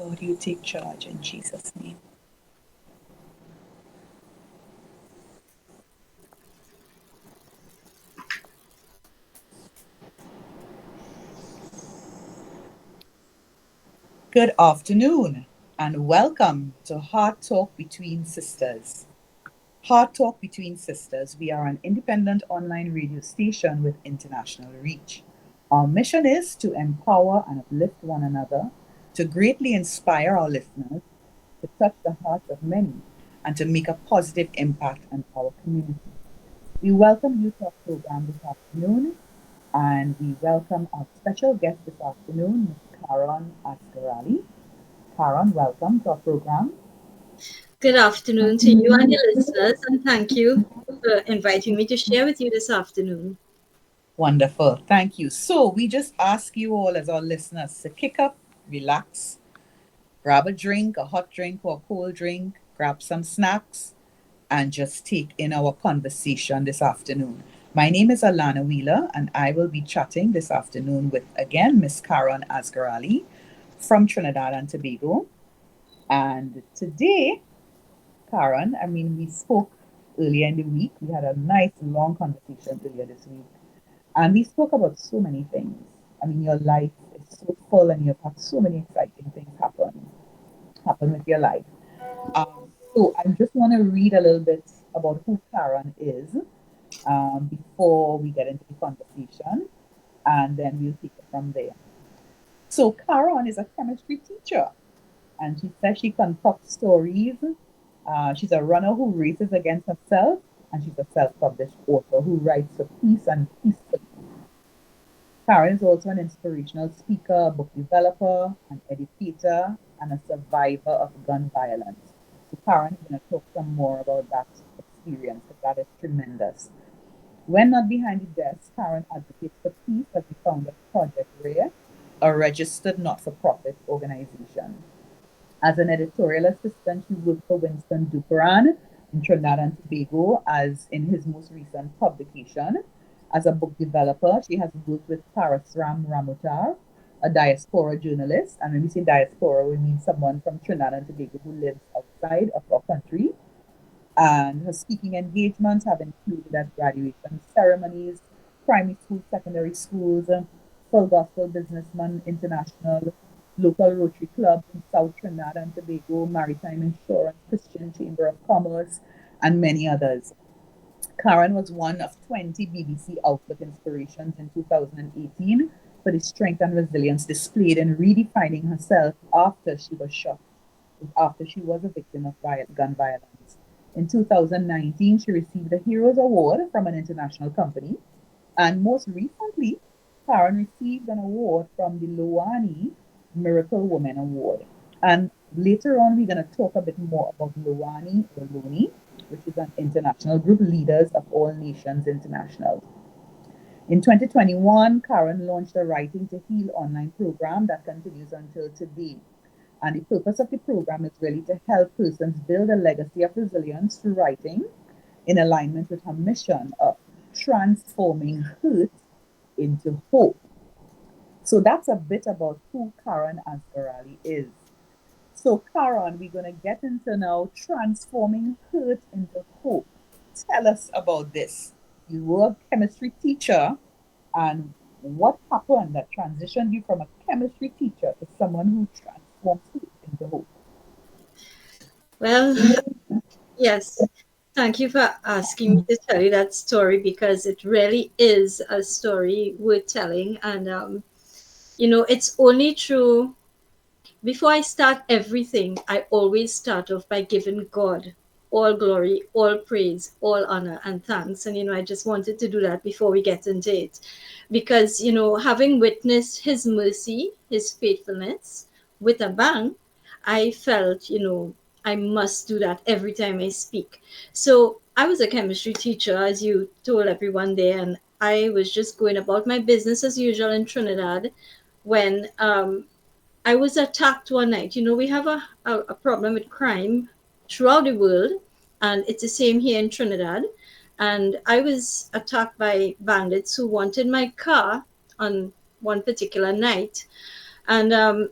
Lord, you take charge in Jesus' name. Good afternoon and welcome to Heart Talk Between Sisters. Heart Talk Between Sisters, we are an independent online radio station with international reach. Our mission is to empower and uplift one another, to greatly inspire our listeners, to touch the hearts of many, and to make a positive impact on our community. We welcome you to our program this afternoon, and we welcome our special guest this afternoon, Ms. Caron Asgarali. Caron, welcome to our program. Good afternoon to you and your listeners, and thank you for inviting me to share with you this afternoon. Wonderful. Thank you. So, we just ask you all, as our listeners, to kick up, relax, grab a drink, a hot drink or a cold drink, grab some snacks, and just take in our conversation this afternoon. My name is Alana Wheeler, and I will be chatting this afternoon with, again, Miss Caron Asgarali from Trinidad and Tobago. And today, Caron, we spoke earlier in the week. We had a nice long conversation earlier this week. And we spoke about so many things. Your life is so full and you've had so many exciting things happen with your life. So I just want to read a little bit about who Caron is before we get into the conversation, and then we'll take it from there. So Caron is a chemistry teacher, and she says she concocts stories. She's a runner who races against herself, and she's a self-published author who writes for peace and peaceful. Caron is also an inspirational speaker, book developer, an educator, and a survivor of gun violence. So Caron is going to talk some more about that experience because that is tremendous. When not behind the desk, Caron advocates for peace as the founder of Project Rare, a registered not-for-profit organization. As an editorial assistant, she worked for Winston Duperan in Trinidad and Tobago as in his most recent publication. As a book developer, she has worked with Parasram Ramutar, a diaspora journalist. And when we say diaspora, we mean someone from Trinidad and Tobago who lives outside of our country. And her speaking engagements have included at graduation ceremonies, primary schools, secondary schools, Full Gospel Businessman International, local Rotary Club in South Trinidad and Tobago, Maritime Insurance, Christian Chamber of Commerce, and many others. Caron was one of 20 BBC Outlook inspirations in 2018 for the strength and resilience displayed in redefining herself after she was shot, after she was a victim of gun violence. In 2019, she received a Heroes Award from an international company. And most recently, Caron received an award from the Loani Miracle Woman Award. And later on, we're going to talk a bit more about Loani or Loni, which is an international group, Leaders of All Nations International. In 2021, Caron launched a Writing to Heal online program that continues until today. And the purpose of the program is really to help persons build a legacy of resilience through writing in alignment with her mission of transforming hurt into hope. So that's a bit about who Caron Asgarali is. So, Caron, we're going to get into now transforming hurt into hope. Tell us about this. You were a chemistry teacher, and what happened that transitioned you from a chemistry teacher to someone who transforms hate into hope? Well, yes, thank you for asking me to tell you that story because it really is a story worth telling. And, it's only true. Before I start everything, I always start off by giving God all glory, all praise, all honor, and thanks. And, I just wanted to do that before we get into it. Because, having witnessed His mercy, His faithfulness with a bang, I felt, I must do that every time I speak. So I was a chemistry teacher, as you told everyone there, and I was just going about my business as usual in Trinidad when I was attacked one night. We have a problem with crime throughout the world, and it's the same here in Trinidad. And I was attacked by bandits who wanted my car on one particular night. And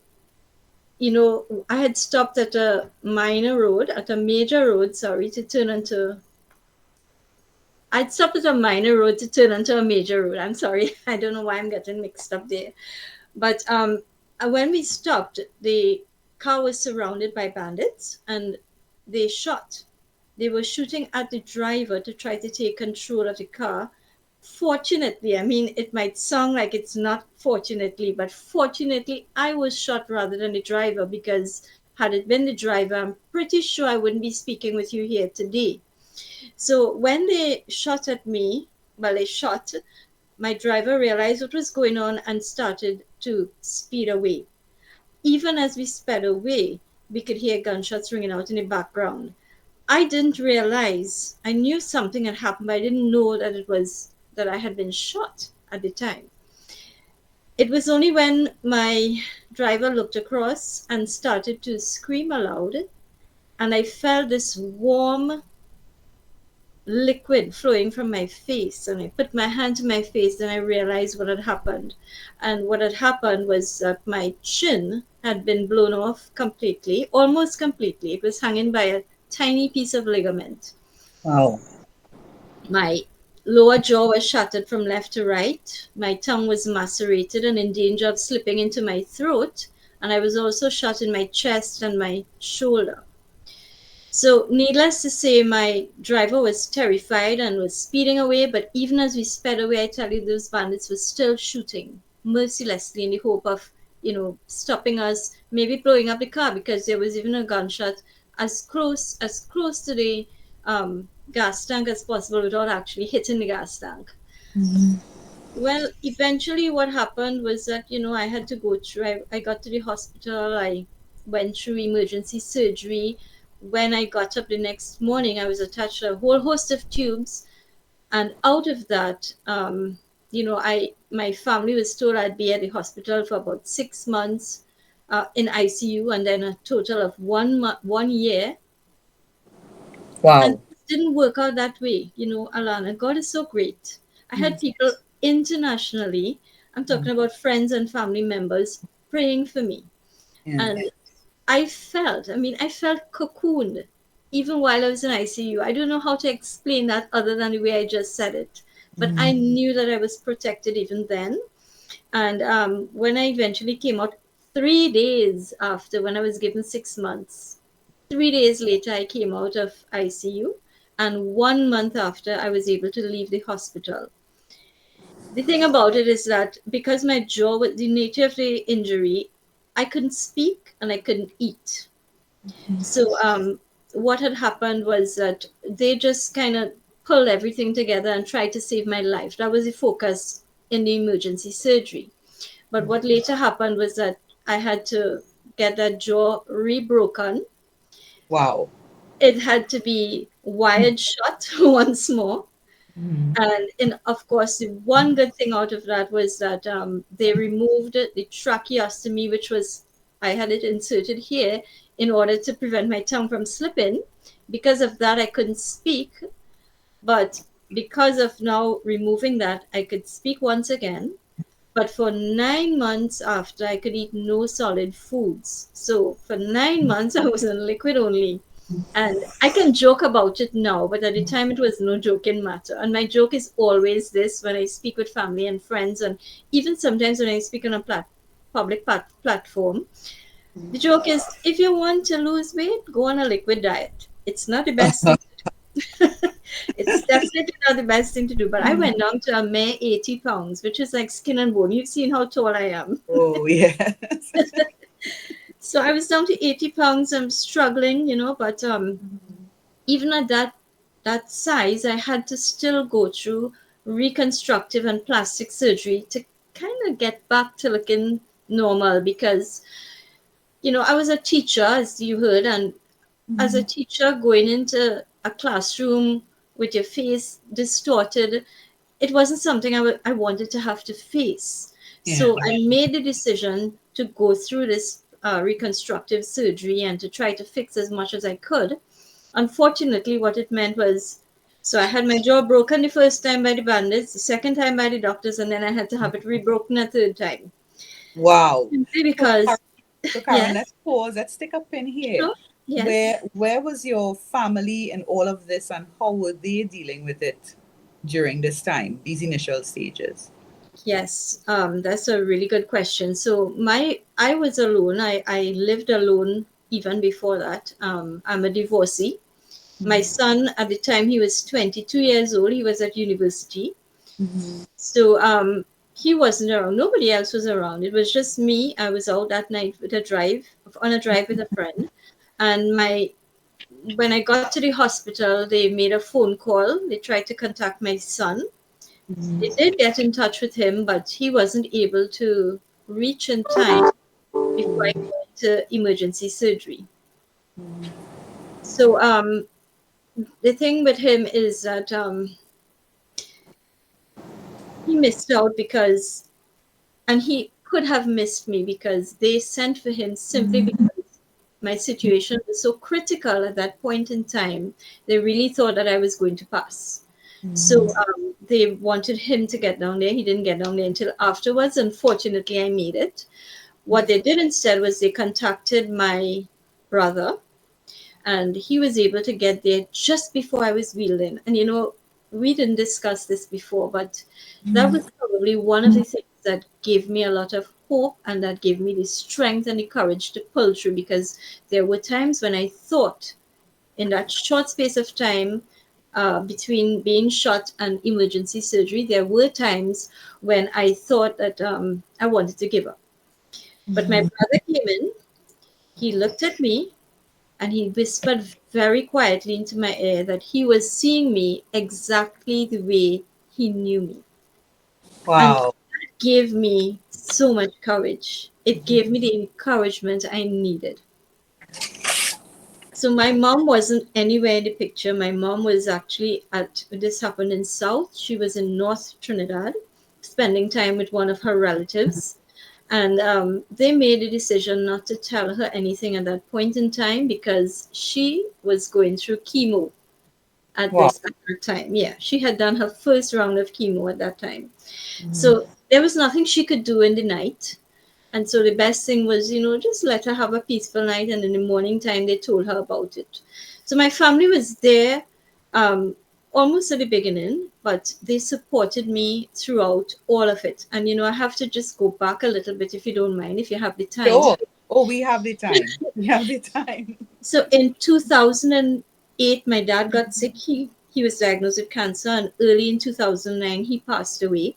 I had stopped at a minor road, at a major road, sorry, to turn onto. I'd stopped at a minor road to turn onto a major road. I'm sorry, I don't know why I'm getting mixed up there. But when we stopped, the car was surrounded by bandits, and they shot. They were shooting at the driver to try to take control of the car. Fortunately, I mean, it might sound like it's not fortunately, but fortunately, I was shot rather than the driver, because had it been the driver, I'm pretty sure I wouldn't be speaking with you here today. So when they shot at me, well, they shot, my driver realized what was going on and started to speed away. Even as we sped away, we could hear gunshots ringing out in the background. I didn't realize, I knew something had happened, but I didn't know that it was that I had been shot at the time. It was only when my driver looked across and started to scream aloud, and I felt this warm liquid flowing from my face, and I put my hand to my face, and I realized what had happened. And what had happened was that my chin had been blown off completely, almost completely. It was hanging by a tiny piece of ligament. Wow. My lower jaw was shattered from left to right. My tongue was macerated and in danger of slipping into my throat, and I was also shot in my chest and my shoulder. So, needless to say, my driver was terrified and was speeding away. But even as we sped away, I tell you, those bandits were still shooting mercilessly in the hope of, stopping us, maybe blowing up the car, because there was even a gunshot as close to the gas tank as possible without actually hitting the gas tank. Mhm. Well, eventually, what happened was that, I had to go through, I got to the hospital, I went through emergency surgery. When I got up the next morning, I was attached to a whole host of tubes. And out of that, my family was told I'd be at the hospital for about 6 months in ICU, and then a total of 1 year. And Wow. it didn't work out that way. Alana, God is so great. I had people internationally, I'm talking about friends and family members, praying for me. Yeah. And I felt cocooned even while I was in ICU. I don't know how to explain that other than the way I just said it. But I knew that I was protected even then. And when I eventually came out, 3 days after, when I was given 6 months, 3 days later, I came out of ICU. And 1 month after, I was able to leave the hospital. The thing about it is that because my jaw, was the nature of the injury, I couldn't speak and I couldn't eat. So what had happened was that they just kind of pulled everything together and tried to save my life. That was the focus in the emergency surgery. But what later happened was that I had to get that jaw rebroken. Wow. It had to be wired shut once more. And of course, the one good thing out of that was that they removed the tracheostomy, which was, I had it inserted here in order to prevent my tongue from slipping. Because of that, I couldn't speak. But because of now removing that, I could speak once again. But for 9 months after, I could eat no solid foods. So for 9 months, I was on liquid only. And I can joke about it now, but at the time it was no joking matter. And my joke is always this when I speak with family and friends, and even sometimes when I speak on a public platform. The joke is, if you want to lose weight, go on a liquid diet. It's not the best thing. It's definitely not the best thing to do. But I went down to a mere 80 pounds, which is like skin and bone. You've seen how tall I am. Oh, yeah. So I was down to 80 pounds. I'm struggling, but even at that size, I had to still go through reconstructive and plastic surgery to kind of get back to looking normal, because I was a teacher, as you heard, and as a teacher going into a classroom with your face distorted, it wasn't something I wanted to have to face. Yeah. So I made the decision to go through this reconstructive surgery and to try to fix as much as I could. Unfortunately, what it meant was, so I had my jaw broken the first time by the bandits, the second time by the doctors, and then I had to have it rebroken a third time. Wow. Simply So, Caron, because, So Karen, Yes, let's pause. Let's stick a pin here. sure. Yes. Where was your family in all of this, and how were they dealing with it during this time, these initial stages? Yes, that's a really good question. So I was alone. I lived alone even before that. I'm a divorcee. My son, at the time he was 22 years old, he was at university. Mm-hmm. So he wasn't around. Nobody else was around. It was just me. I was out that night with a drive on a drive with a friend, and my when I got to the hospital, they made a phone call. They tried to contact my son. They Mm-hmm. did get in touch with him, but he wasn't able to reach in time before I went to emergency surgery. So the thing with him is that he missed out because, and he could have missed me because they sent for him simply because my situation was so critical at that point in time. They really thought that I was going to pass. So they wanted him to get down there. He didn't get down there until afterwards. Unfortunately, I made it. What they did instead was they contacted my brother, and he was able to get there just before I was wheeled in. And we didn't discuss this before, but that was probably one of the things that gave me a lot of hope and that gave me the strength and the courage to pull through, because there were times when I thought in that short space of time between being shot and emergency surgery, there were times when I thought that I wanted to give up. But my brother came in, he looked at me, and he whispered very quietly into my ear that he was seeing me exactly the way he knew me. And Wow. that gave me so much courage. It gave me the encouragement I needed. So my mom wasn't anywhere in the picture. My mom was actually at this happened in South. She was in North Trinidad, spending time with one of her relatives. And they made a decision not to tell her anything at that point in time because she was going through chemo Wow. at that time. Yeah, she had done her first round of chemo at that time. So there was nothing she could do in the night. And so the best thing was, just let her have a peaceful night. And in the morning time, they told her about it. So my family was there um, almost at the beginning, but they supported me throughout all of it. And, I have to just go back a little bit, if you don't mind, if you have the time. Sure. Oh, we have the time. We have the time. So in 2008, my dad got sick. He was diagnosed with cancer, and early in 2009, he passed away.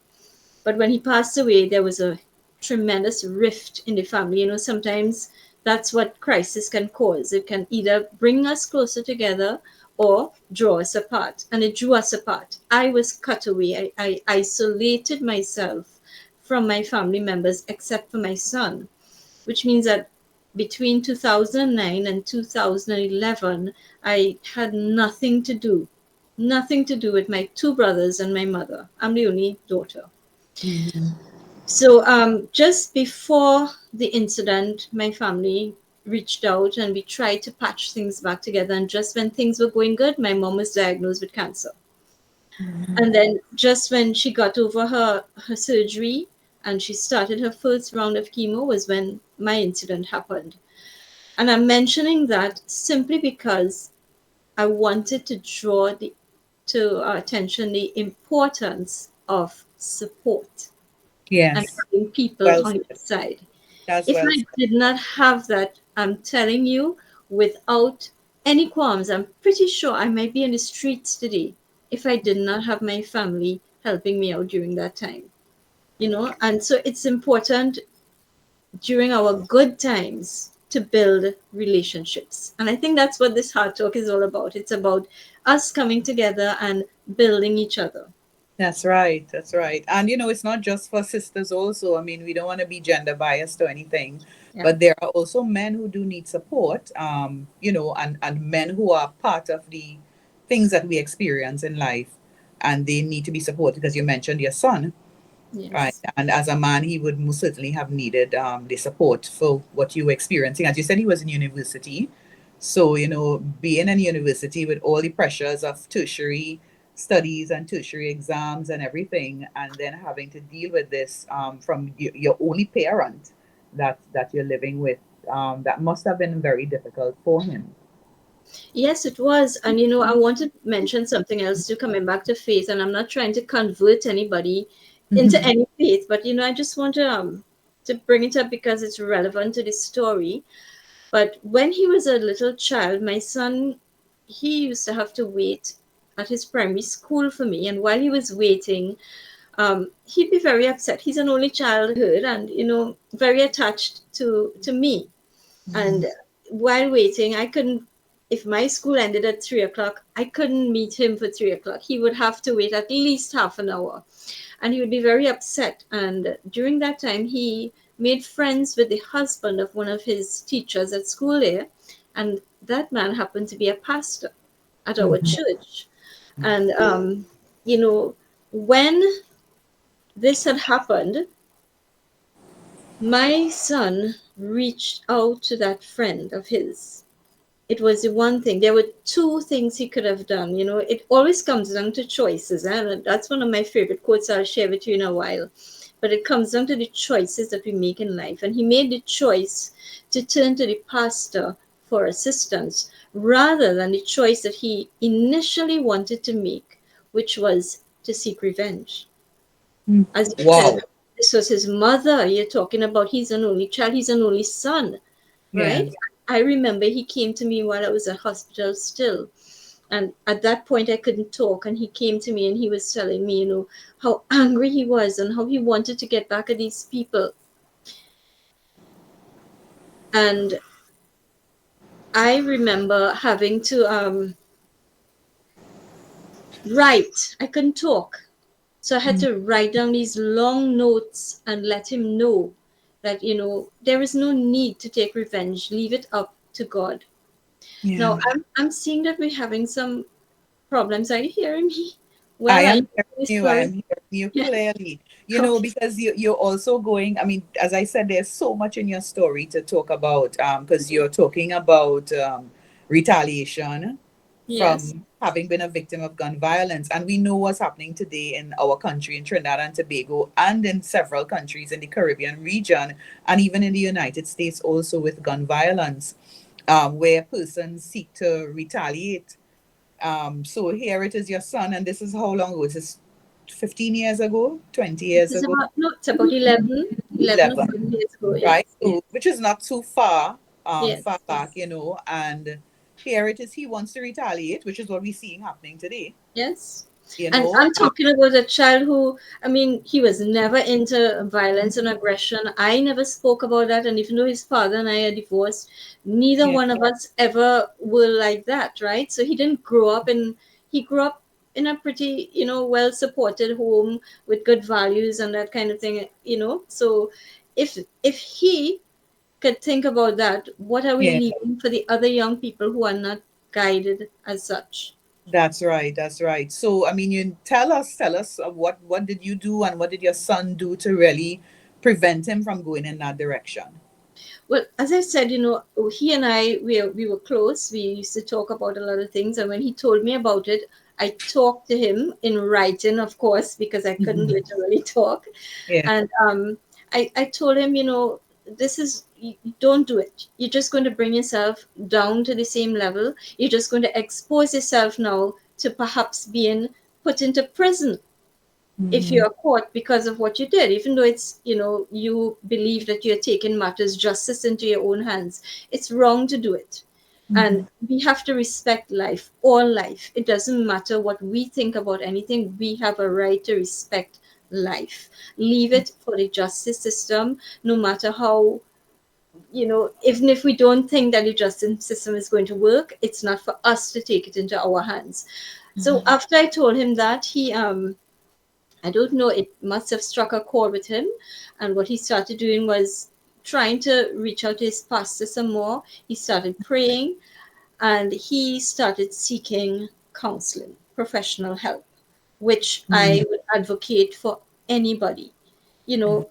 But when he passed away, there was a tremendous rift in the family. Sometimes that's what crisis can cause. It can either bring us closer together or draw us apart. And it drew us apart. I was cut away. I isolated myself from my family members except for my son, which means that between 2009 and 2011, I had nothing to do with my two brothers and my mother. I'm the only daughter. So just before the incident, my family reached out and we tried to patch things back together. And just when things were going good, my mom was diagnosed with cancer. And then just when she got over her surgery and she started her first round of chemo was when my incident happened. And I'm mentioning that simply because I wanted to draw to our attention the importance of support and Yes. having people Well on your said. side. That's If well I said. did not have that, I'm telling you, without any qualms, I'm pretty sure I might be in the streets today if I did not have my family helping me out during that time. And so it's important during our good times to build relationships. And I think that's what this Heart Talk is all about. It's about us coming together and building each other. That's right. That's right. And it's not just for sisters also. I mean, we don't want to be gender biased or anything, Yeah. but there are also men who do need support, and men who are part of the things that we experience in life, and they need to be supported because you mentioned your son. Right. Yes. And as a man, he would most certainly have needed the support for what you were experiencing. As you said, he was in university. So, being in university with all the pressures of tertiary studies and tertiary exams and everything, and then having to deal with this from your only parent that you're living with. That must have been very difficult for him. Yes, it was. And I want to mention something else too, coming back to faith. And I'm not trying to convert anybody into any faith, but I just want to bring it up because it's relevant to this story. But when he was a little child, my son, he used to have to wait at his primary school for me. And while he was waiting, he'd be very upset. He's an only childhood, and very attached to me. And while waiting, I couldn't. If my school ended at 3 o'clock, I couldn't meet him for 3 o'clock. He would have to wait at least half an hour, and he would be very upset. And during that time, he made friends with the husband of one of his teachers at school there, and that man happened to be a pastor at our church. And you know, when this had happened, my son reached out to that friend of his. It was the one thing. There were two things he could have done. It always comes down to choices. And that's one of my favorite quotes. I'll share with you in a while. But it comes down to the choices that we make in life. And he made the choice to turn to the pastor for assistance rather than the choice that he initially wanted to make, which was to seek revenge. As you said, Wow. this was his mother. You're talking about he's an only child, he's an only son, Yeah. right? I remember he came to me while I was at hospital still. And at that point, I couldn't talk. And he came to me and he was telling me, how angry he was and how he wanted to get back at these people. And I remember having to write. I couldn't talk. So I had to write down these long notes and let him know that, there is no need to take revenge. Leave it up to God. Now, Yeah. I'm seeing that we're having some problems. Are you hearing me? I Well, am I'm hearing really you. I sorry. am hearing you Yeah. clearly. Okay. Because you're also going, I mean, as I said, there's so much in your story to talk about, because you're talking about retaliation Yes. from having been a victim of gun violence. And we know what's happening today in our country, in Trinidad and Tobago, and in several countries in the Caribbean region, and even in the United States also with gun violence, where persons seek to retaliate. So here it is, your son, and this is how long ago? Is this 15 years ago? 20 This years is ago? about, no, it's about 11 or 12 11, years ago. right? Yes. Yes. So, which is not too far, far Yes. back, and here it is, he wants to retaliate, which is what we're seeing happening today, Yes. you And know. I'm talking about a child who, I mean, he was never into violence and aggression. I never spoke about that. And even though his father and I are divorced, neither Yeah, one of us ever were like that, right? So he didn't grow up in, he grew up in a pretty, well supported home with good values and that kind of thing. So if he could think about that, what are we yeah. leaving for the other young people who are not guided as such? That's right. That's right. So, I mean, you tell us, what did you do and what did your son do to really prevent him from going in that direction? Well, as I said, he and I, we were close. We used to talk about a lot of things. And when he told me about it, I talked to him in writing, of course, because I couldn't literally talk. Yeah. And I told him, this is, you don't do it. You're just going to bring yourself down to the same level. You're just going to expose yourself now to perhaps being put into prison if Mm-hmm. you're caught because of what you did, even though it's, you believe that you're taking matters justice into your own hands, it's wrong to do it. And Mm-hmm. we have to respect life, all life. It doesn't matter what we think about anything, we have a right to respect life. Leave it for the justice system, no matter how, even if we don't think that the justice system is going to work, it's not for us to take it into our hands. So after I told him that, he I don't know, it must have struck a chord with him. And what he started doing was trying to reach out to his pastor some more. He started praying and he started seeking counseling, professional help, which Mm-hmm. I would advocate for anybody. You know,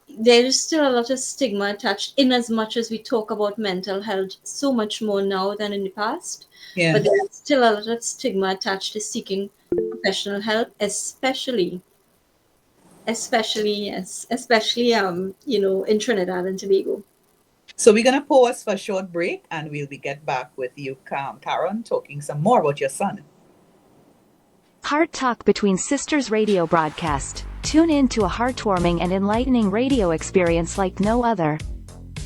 there is still a lot of stigma attached in as much as we talk about mental health so much more now than in the past. But there Yes. is still a lot of stigma attached to seeking professional help, especially yes, especially in Trinidad and Tobago. So we're gonna pause for a short break, and we'll be get back with you, Caron, talking some more about your son. Heart Talk Between Sisters radio broadcast. Tune in to a heartwarming and enlightening radio experience like no other.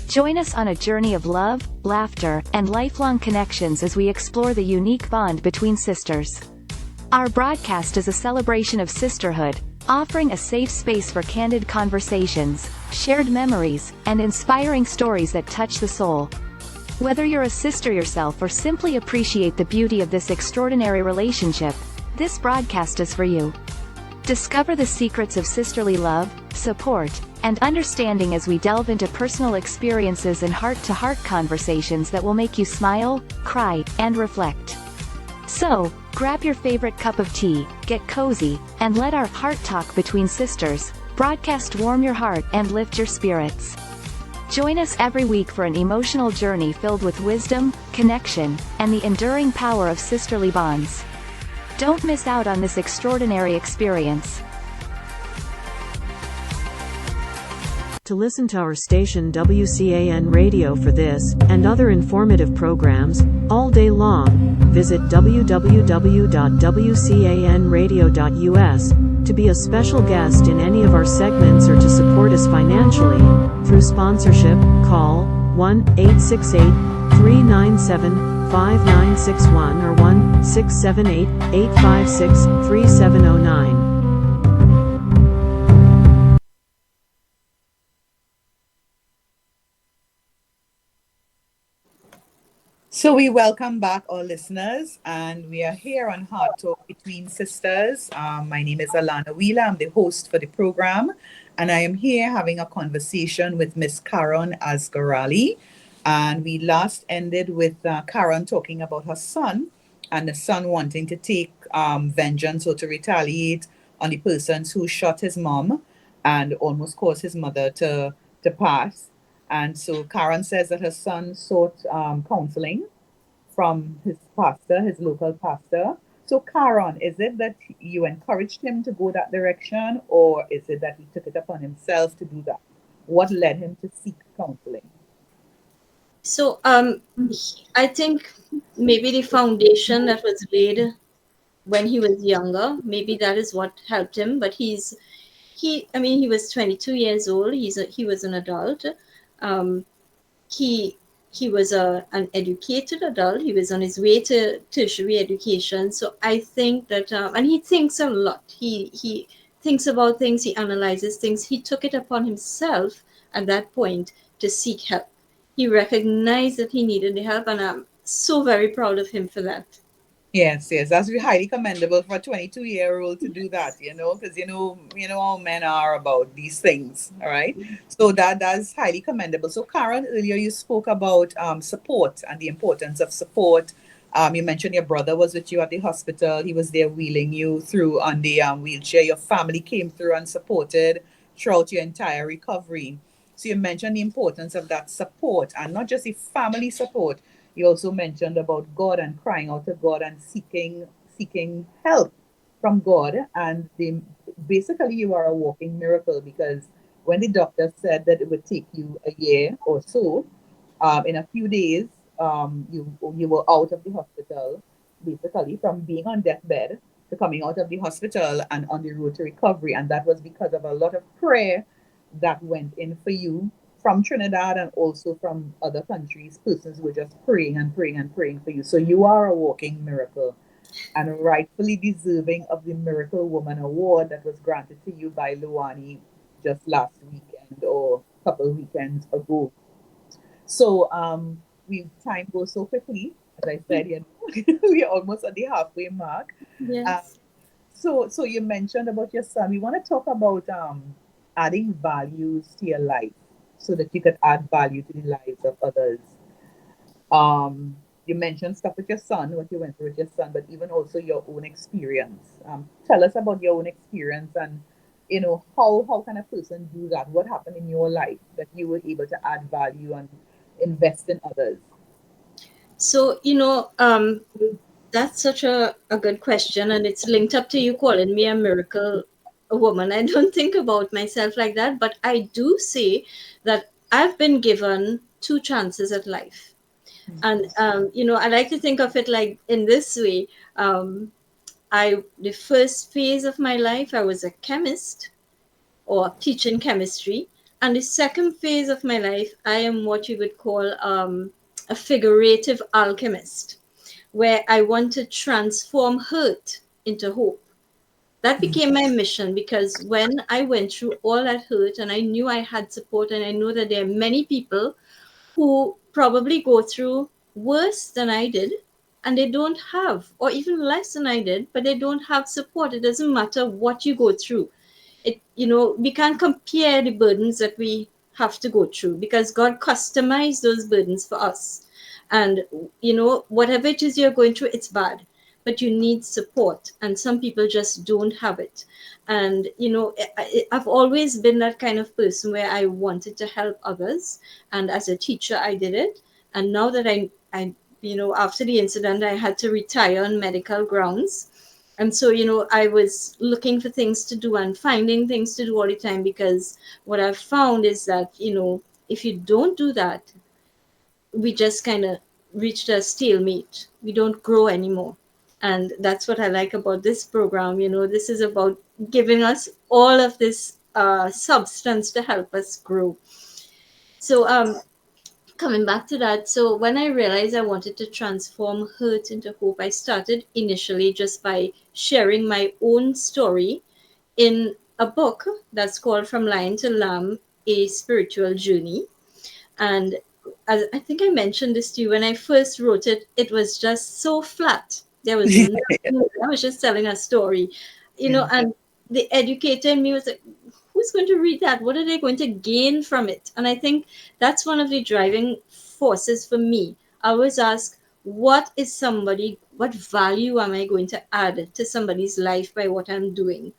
Join us on a journey of love, laughter, and lifelong connections as we explore the unique bond between sisters. Our broadcast is a celebration of sisterhood, offering a safe space for candid conversations, shared memories, and inspiring stories that touch the soul. Whether you're a sister yourself or simply appreciate the beauty of this extraordinary relationship, this broadcast is for you. Discover the secrets of sisterly love, support, and understanding as we delve into personal experiences and heart-to-heart conversations that will make you smile, cry, and reflect. So, grab your favorite cup of tea, get cozy, and let our Heart Talk Between Sisters broadcast warm your heart and lift your spirits. Join us every week for an emotional journey filled with wisdom, connection, and the enduring power of sisterly bonds. Don't miss out on this extraordinary experience. To listen to our station WCAN Radio for this and other informative programs all day long, visit www.wcanradio.us. To be a special guest in any of our segments or to support us financially through sponsorship, call 1-868-397-5961 or 1-678-856-3709. So we welcome back our listeners, and we are here on Heart Talk Between Sisters. My name is Alana Wheeler. I'm the host for the program, and I am here having a conversation with Miss Caron Asgarali. And we last ended with Caron talking about her son, and the son wanting to take vengeance or to retaliate on the persons who shot his mom and almost caused his mother to pass. And so Karen says that her son sought counseling from his pastor, his local pastor. So, Karen, is it that you encouraged him to go that direction, or is it that he took it upon himself to do that? What led him to seek counseling? So I think maybe the foundation that was laid when he was younger, maybe that is what helped him. But he was 22 years old. He was an adult. Um, he he was an educated adult. He was on his way to tertiary education. So I think that, and he thinks a lot. He thinks about things. He analyzes things. He took it upon himself at that point to seek help. He recognized that he needed the help, and I'm so very proud of him for that. Yes, yes, that's highly commendable for a 22-year-old to do that, because you know how men are about these things, all right? So that's highly commendable. So, Karen, earlier you spoke about support and the importance of support. You mentioned your brother was with you at the hospital. He was there wheeling you through on the wheelchair. Your family came through and supported throughout your entire recovery. So you mentioned the importance of that support, and not just the family support. You also mentioned about God and crying out to God and seeking help from God. And basically you are a walking miracle, because when the doctor said that it would take you a year or so, in a few days, you were out of the hospital, basically from being on deathbed to coming out of the hospital and on the road to recovery. And that was because of a lot of prayer that went in for you from Trinidad and also from other countries. Persons were just praying and praying and praying for you. So you are a walking miracle, and rightfully deserving of the Miracle Woman Award that was granted to you by Luani just last weekend or a couple of weekends ago. So we time goes so quickly. As I said, we're almost at the halfway mark. Um, Yes. so you mentioned about your son. We want to talk about adding values to your life so that you could add value to the lives of others. You mentioned stuff with your son, what you went through with your son, but even also your own experience. Tell us about your own experience, and how can a person do that? What happened in your life that you were able to add value and invest in others? So, that's such a good question, and it's linked up to you calling me a miracle woman. I don't think about myself like that, but I do say that I've been given two chances at life. And, I like to think of it like in this way. The first phase of my life, I was a chemist or teaching chemistry. And the second phase of my life, I am what you would call a figurative alchemist, where I want to transform hurt into hope. That became my mission because when I went through all that hurt and I knew I had support, and I know that there are many people who probably go through worse than I did, and they don't have, or even less than I did, but they don't have support. It doesn't matter what you go through. We can't compare the burdens that we have to go through because God customized those burdens for us. And whatever it is you're going through, it's bad, but you need support, and some people just don't have it. And I've always been that kind of person where I wanted to help others, and as a teacher I did it. And now that after the incident, I had to retire on medical grounds. And so, I was looking for things to do and finding things to do all the time, because what I've found is that, if you don't do that, we just kind of reached a stalemate. We don't grow anymore. And that's what I like about this program. This is about giving us all of this substance to help us grow. So, coming back to that, so when I realized I wanted to transform hurt into hope, I started initially just by sharing my own story in a book that's called From Lion to Lamb, A Spiritual Journey. And as I think I mentioned this to you, when I first wrote it, it was just so flat. There was nothing. I was just telling a story, Yeah. and the educator in me was like, who's going to read that? What are they going to gain from it? And I think that's one of the driving forces for me. I always ask, what value am I going to add to somebody's life by what I'm doing?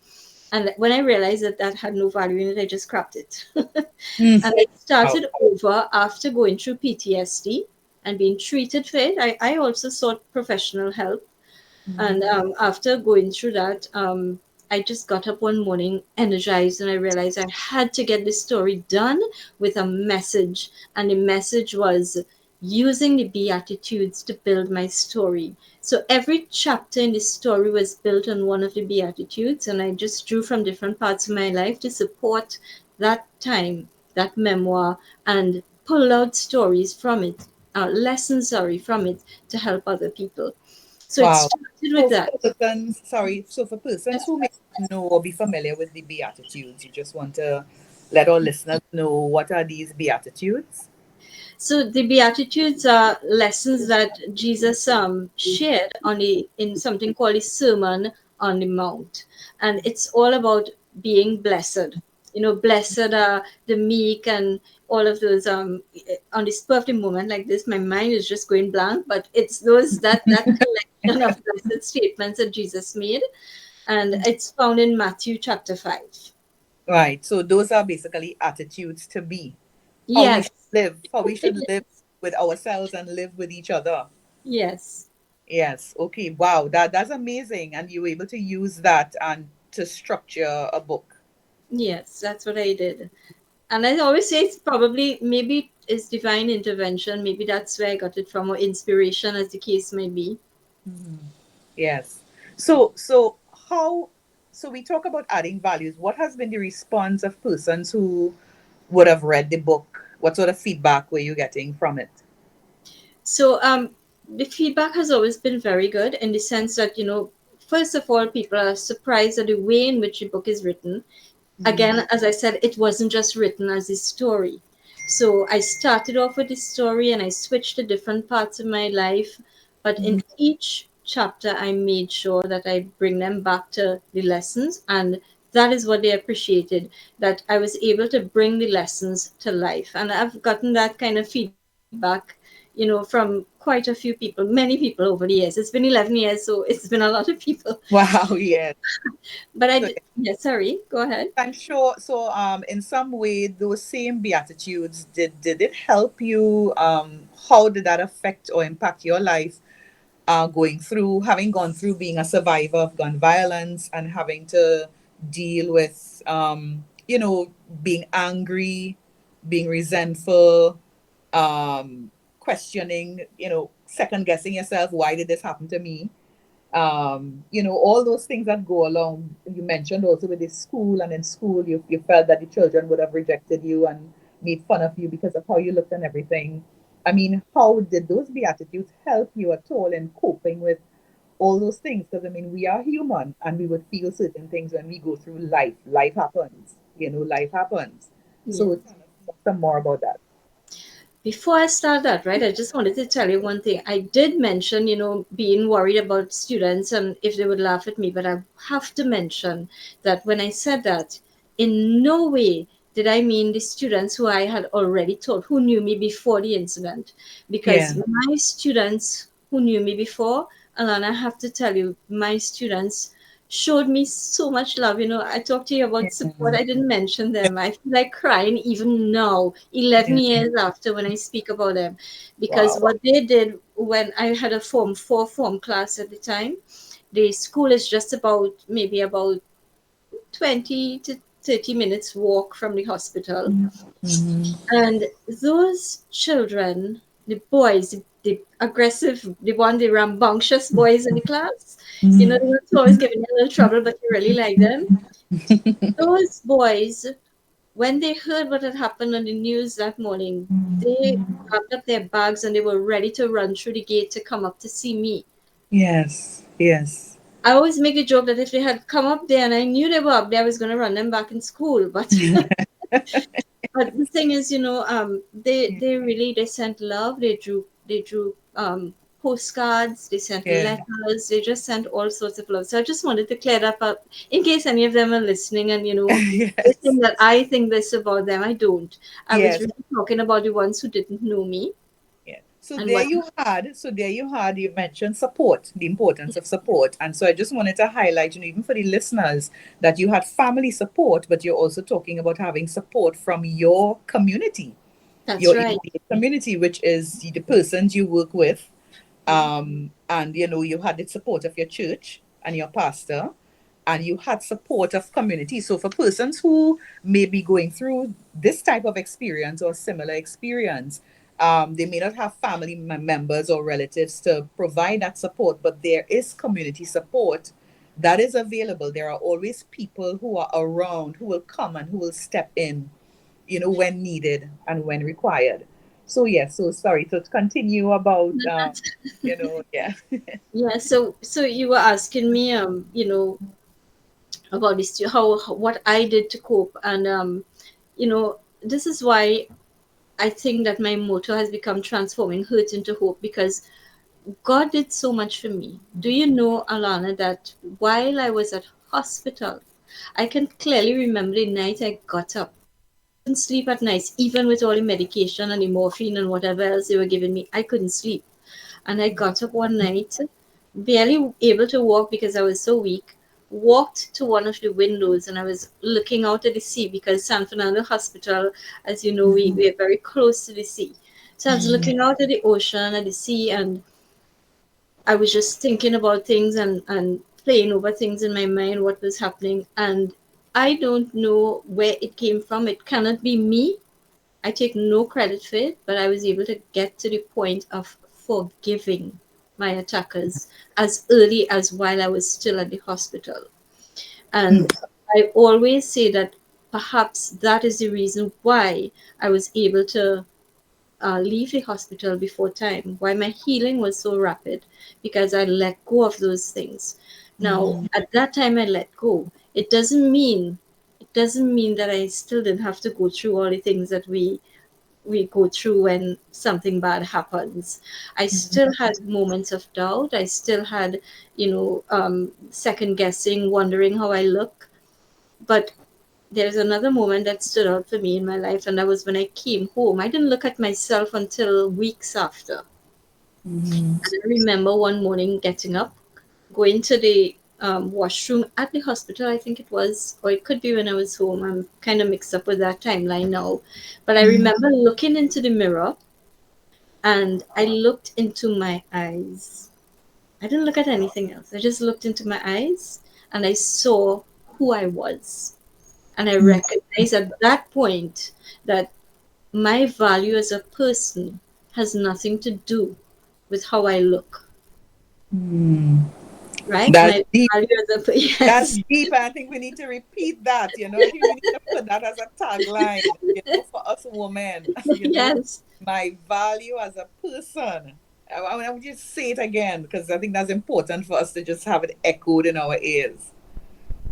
And when I realized that that had no value in it, I just scrapped it. Mm. And I Wow. started over after going through PTSD and being treated for it. I also sought professional help. And after going through that, I just got up one morning energized, and I realized I had to get this story done with a message. And the message was using the Beatitudes to build my story. So every chapter in the story was built on one of the Beatitudes, and I just drew from different parts of my life to support that time, that memoir, and pull out stories from it, lessons, sorry, from it, to help other people. So it Wow. started with So that. for persons, sorry, so for persons who may not know or be familiar with the Beatitudes, you just want to let our listeners know what are these Beatitudes? So the Beatitudes are lessons that Jesus shared in something called the Sermon on the Mount, and it's all about being blessed. Blessed are the meek and all of those. On the spur of the moment like this, my mind is just going blank, but it's those that collection of blessed statements that Jesus made, and it's found in Matthew chapter 5. Right. So those are basically attitudes to be, how we Yes, should live, how we should live with ourselves and live with each other. yes. Yes. Okay. Wow. That's amazing. And you were able to use that and to structure a book. Yes, that's what I did. And I always say it's probably, maybe it's divine intervention. Maybe that's where I got it from, or inspiration, as the case may be. Yes. So how so we talk about adding values. What has been the response of persons who would have read the book? What sort of feedback were you getting from it? So the feedback has always been very good, in the sense that, first of all, people are surprised at the way in which the book is written. Again, as I said, it wasn't just written as a story. So I started off with the story and I switched to different parts of my life. But in each chapter, I made sure that I bring them back to the lessons. And that is what they appreciated, that I was able to bring the lessons to life. And I've gotten that kind of feedback, from quite a few people, many people over the years. It's been 11 years, so it's been a lot of people. Wow, yes. But So yeah, sorry, go ahead. I'm sure so in some way those same beatitudes did it help you how did that affect or impact your life going through having gone through being a survivor of gun violence and having to deal with being angry, being resentful, questioning, second guessing yourself. Why did this happen to me? All those things that go along. You mentioned also with the school, and in school, you felt that the children would have rejected you and made fun of you because of how you looked and everything. I mean, how did those beatitudes help you at all in coping with all those things? Because I mean, we are human and we would feel certain things when we go through life. Life happens, life happens. Yeah. So tell us some more about that. Before I start that, right, I just wanted to tell you one thing. I did mention, being worried about students and if they would laugh at me, but I have to mention that when I said that, in no way did I mean the students who I had already taught, who knew me before the incident. Yeah. Because my students who knew me before, Alana, I have to tell you, my students showed me so much love. I talked to you about support. I didn't mention them. I feel like crying even now, 11 Yeah. years after, when I speak about them. Because Wow. what they did when I had a Form 4 form class at the time, the school is just maybe about 20 to 30 minutes walk from the hospital. Mm-hmm. And those children, the boys, the aggressive, the rambunctious boys in the class, the ones who always giving you a little trouble, but you really like them. Those boys, when they heard what had happened on the news that morning, they packed up their bags and they were ready to run through the gate to come up to see me. Yes. Yes. I always make a joke that if they had come up there and I knew they were up there, I was going to run them back in school. But but the thing is, they really they sent love. They drew postcards. They sent Yeah. letters. They just sent all sorts of love. So I just wanted to clear that up in case any of them are listening and they Yes. think that I think this about them. I don't. I was Yes. really talking about the ones who didn't know me Yeah. So and there what. you had, you mentioned support, the importance of support. And so I just wanted to highlight, even for the listeners, that you had family support, but you're also talking about having support from your community, That's your right. immediate community, which is the persons you work with. And you had the support of your church and your pastor, and you had support of community. So for persons who may be going through this type of experience or similar experience, they may not have family members or relatives to provide that support, but there is community support that is available. There are always people who are around, who will come and who will step in, when needed and when required. So yes, so sorry to continue about yeah. Yeah. So you were asking me, about this, how what I did to cope, and this is why I think that my motto has become transforming hurt into hope, because God did so much for me. Do you know, Alana, that while I was at hospital, I can clearly remember the night I got up. Couldn't sleep at night, even with all the medication and the morphine and whatever else they were giving me. I couldn't sleep. And I got up one night, barely able to walk because I was so weak, walked to one of the windows and I was looking out at the sea because San Fernando Hospital, as you know, we're very close to the sea. So I was looking out at the ocean, at the sea, and I was just thinking about things and playing over things in my mind, what was happening. And I don't know where it came from. It cannot be me. I take no credit for it, but I was able to get to the point of forgiving my attackers as early as while I was still at the hospital. And I always say that perhaps that is the reason why I was able to leave the hospital before time, why my healing was so rapid, because I let go of those things. Now, at that time, I let go. It doesn't mean that I still didn't have to go through all the things that we go through when something bad happens. I still had moments of doubt. I still had, second guessing, wondering how I look. But there's another moment that stood out for me in my life, and that was when I came home. I didn't look at myself until weeks after. And I remember one morning getting up, going to the washroom at the hospital, I think it was, or it could be when I was home. I'm kind of mixed up with that timeline now. But I remember looking into the mirror and I looked into my eyes. I didn't look at anything else. I just looked into my eyes and I saw who I was. And I recognized at that point that my value as a person has nothing to do with how I look, Hmm. right? That's My deep. value as a That's yes, deep. I think we need to repeat that. I think we need to put that as a tagline, for us women. yes. My value as a person. I would just say it again because I think that's important for us to just have it echoed in our ears.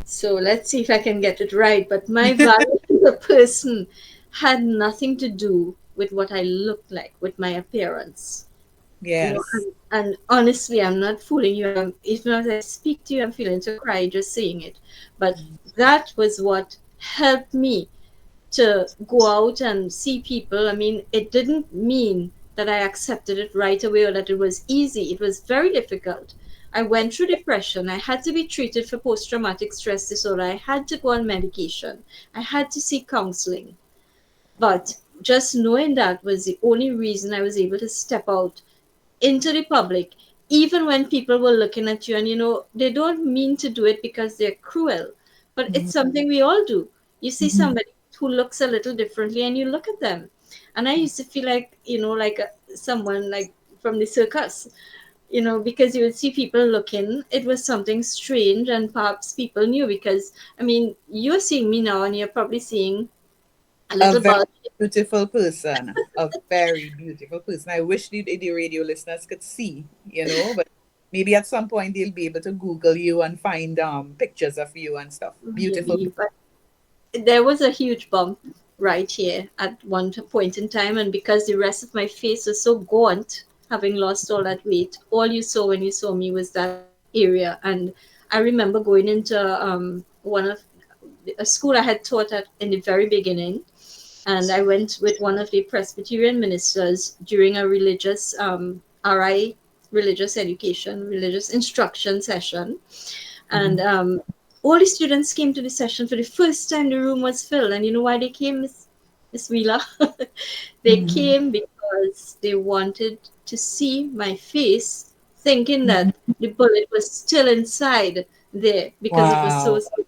So let's see if I can get it right. But my value as a person had nothing to do with what I looked like, with my appearance. Yes. And honestly, I'm not fooling you. Even as I speak to you, I'm feeling to cry just saying it. But that was what helped me to go out and see people. I mean, it didn't mean that I accepted it right away or that it was easy. It was very difficult. I went through depression. I had to be treated for post traumatic stress disorder. I had to go on medication. I had to seek counseling. But just knowing that was the only reason I was able to step out into the public, even when people were looking at you. And they don't mean to do it because they're cruel, but it's something we all do. You see Mhm. somebody who looks a little differently and you look at them. And I used to feel like, like someone like from the circus, because you would see people looking. It was something strange, and perhaps people knew because, I mean, you're seeing me now and you're probably seeing a A little very bulge. beautiful person. A very beautiful person. I wish the radio listeners could see, but maybe at some point they'll be able to Google you and find pictures of you and stuff. Beautiful. Really, but there was a huge bump right here at one point in time, and because the rest of my face was so gaunt, having lost all that weight, all you saw when you saw me was that area. And I remember going into one of a school I had taught at in the very beginning, and I went with one of the Presbyterian ministers during a religious RI, religious education, religious instruction session. And Mhm. all the students came to the session for the first time. The room was filled, and you know why they came, Miss Wheeler? They Mhm. came because they wanted to see my face, thinking Mhm. that the bullet was still inside there because it was so. Wow.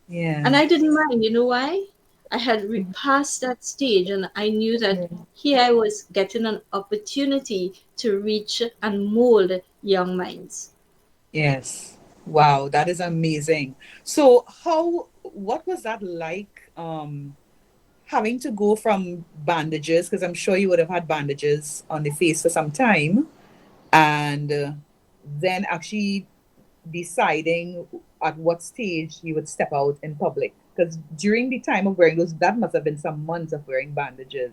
Yeah. And I didn't mind. You know why? I had passed that stage, and I knew that Yeah. here I was getting an opportunity to reach and mold young minds. Yes. Wow, that is amazing. So what was that like, having to go from bandages, because I'm sure you would have had bandages on the face for some time, and then actually deciding at what stage you would step out in public? Because during the time of wearing those, that must have been some months of wearing bandages,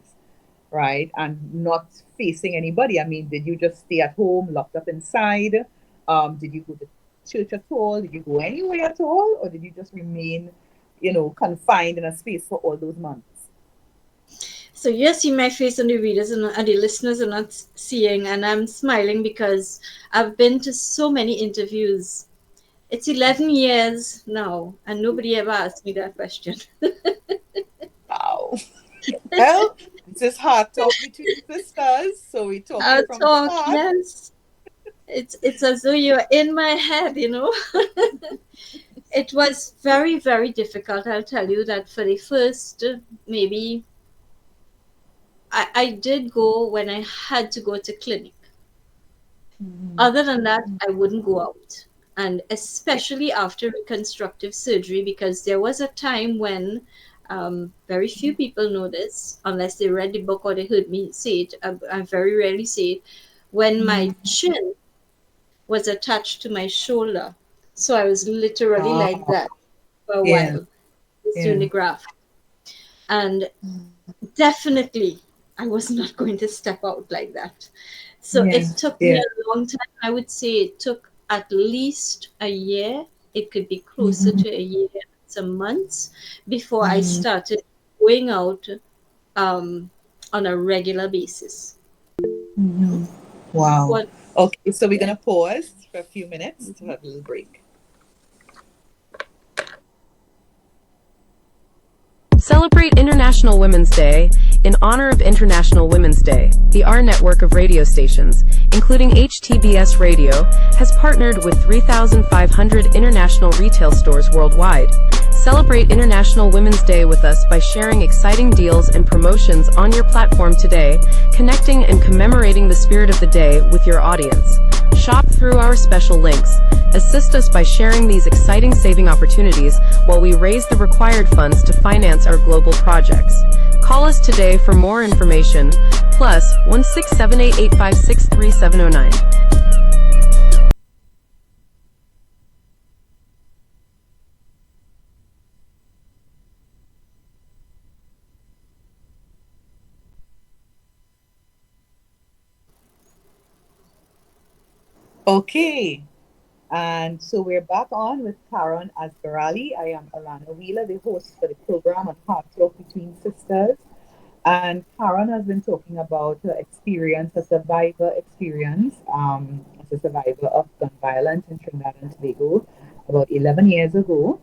right? And not facing anybody. I mean, did you just stay at home, locked up inside? Did you go to church at all? Did you go anywhere at all? Or did you just remain, confined in a space for all those months? So you see my face and the readers and the listeners are not seeing, and I'm smiling because I've been to so many interviews. It's 11 years now, and nobody ever asked me that question. Wow. Well, this is Heart Talk Between Sisters. So we're talking Our from the talk, heart. yes. It's as though you're in my head. It was very, very difficult. I'll tell you that for the first maybe I did go when I had to go to clinic. Mhm. Other than that, I wouldn't go out. And especially after reconstructive surgery, because there was a time when very few people know this, unless they read the book or they heard me say it. I very rarely say it. When my Mhm. chin was attached to my shoulder. So I was literally like Ah, that for a yeah, while, just doing yeah, the graft. And definitely, I was not going to step out like that. So yeah, it took me yeah. a long time. I would say it took at least a year. It could be closer Mhm. to a year, some months, before I Mhm. started going out on a regular basis. Mhm. Wow. What? Okay, so we're Yeah. gonna pause for a few minutes to have a little break. Celebrate International Women's Day. In honor of International Women's Day, the R network of radio stations, including HTBS Radio, has partnered with 3,500 international retail stores worldwide. Celebrate International Women's Day with us by sharing exciting deals and promotions on your platform today, connecting and commemorating the spirit of the day with your audience. Shop through our special links. Assist us by sharing these exciting saving opportunities while we raise the required funds to finance our global projects. Call us today for more information. Plus 16788563709. Okay. And so we're back on with Caron Asgarali. I am Alana Wheeler, the host for the program on Heart Talk Between Sisters. And Caron has been talking about her experience, her survivor experience, as a survivor of gun violence in Trinidad and Tobago about 11 years ago.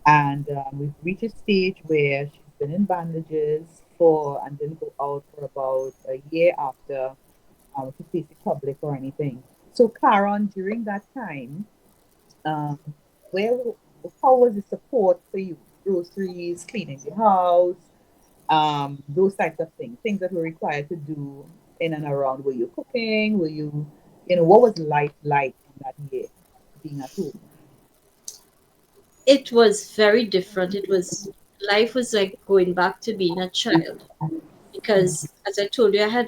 And we've reached a stage where she's been in bandages and didn't go out for about a year after to face the public or anything. So, Caron, during that time, um, where how was the support for you? Groceries, cleaning the house, those types of things that were required to do in and around. Were you cooking? Were you, what was life like in that year, being at home? It was very different. Life was like going back to being a child because, as I told you, I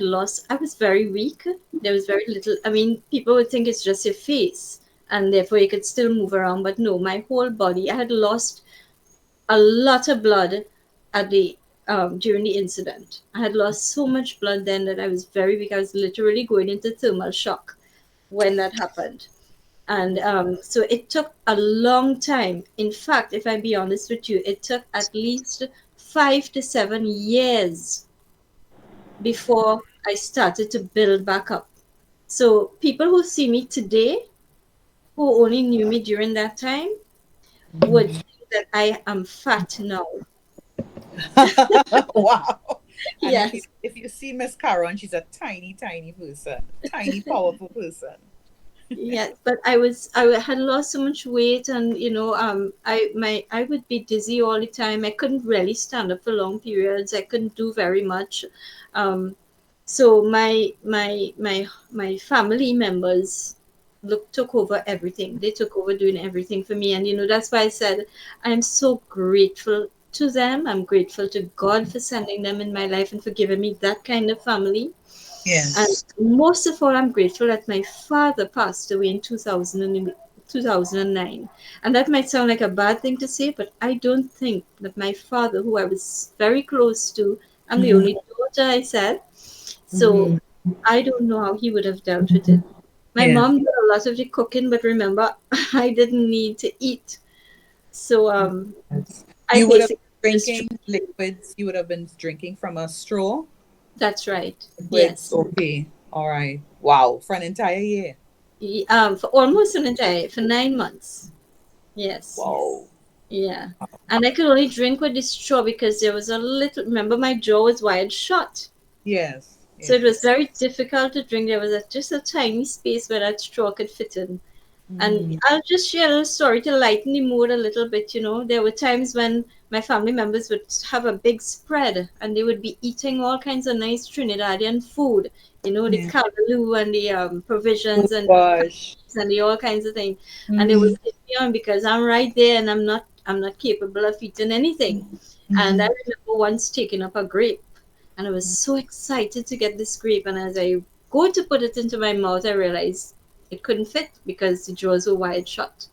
was very weak. There was very little, I mean, people would think it's just your face and therefore you could still move around, but no, my whole body, I had lost a lot of blood at the during the incident. I had lost so much blood then that I was very weak. I was literally going into thermal shock when that happened. And so it took a long time. In fact, if I be honest with you, it took at least 5 to 7 years before I started to build back up. So people who see me today, who only knew me during that time, would think that I am fat now. Wow. And Yes. if you see Miss Caron, she's a tiny, tiny person, tiny, powerful person. Yes, but I had lost so much weight, and I would be dizzy all the time. I couldn't really stand up for long periods. I couldn't do very much. Um, so my family members took over everything. They took over doing everything for me, and that's why I said I'm so grateful to them. I'm grateful to God for sending them in my life and for giving me that kind of family. And Yes. most of all, I'm grateful that my father passed away in 2009. And that might sound like a bad thing to say, but I don't think that my father, who I was very close to, I'm the only daughter, I said, so Mhm. I don't know how he would have dealt with it. My Yeah. mom did a lot of the cooking, but remember, I didn't need to eat. So Yes. I You would have basically been just, drinking liquids. You would have been drinking from a straw. that's right. Liquids. Yes. Okay. All right. Wow. For an entire year. For almost an entire, for 9 months. Yes. Wow. Yeah. And I could only drink with the straw because there was a little, remember, my jaw was wide shut. Yes. So it was Yes. very difficult to drink. There was just a tiny space where that straw could fit in. And Mm. I'll just share a little story to lighten the mood a little bit. There were times when my family members would have a big spread and they would be eating all kinds of nice Trinidadian food, the Yeah. callaloo and the Oh provisions and gosh. the all kinds of things. And they would Mm-hmm. hit me on because I'm right there and I'm not capable of eating anything. And I Mm-hmm. remember once taking up a grape and I was so excited to get this grape. And as I go to put it into my mouth, I realized it couldn't fit because the jaws were wide shut.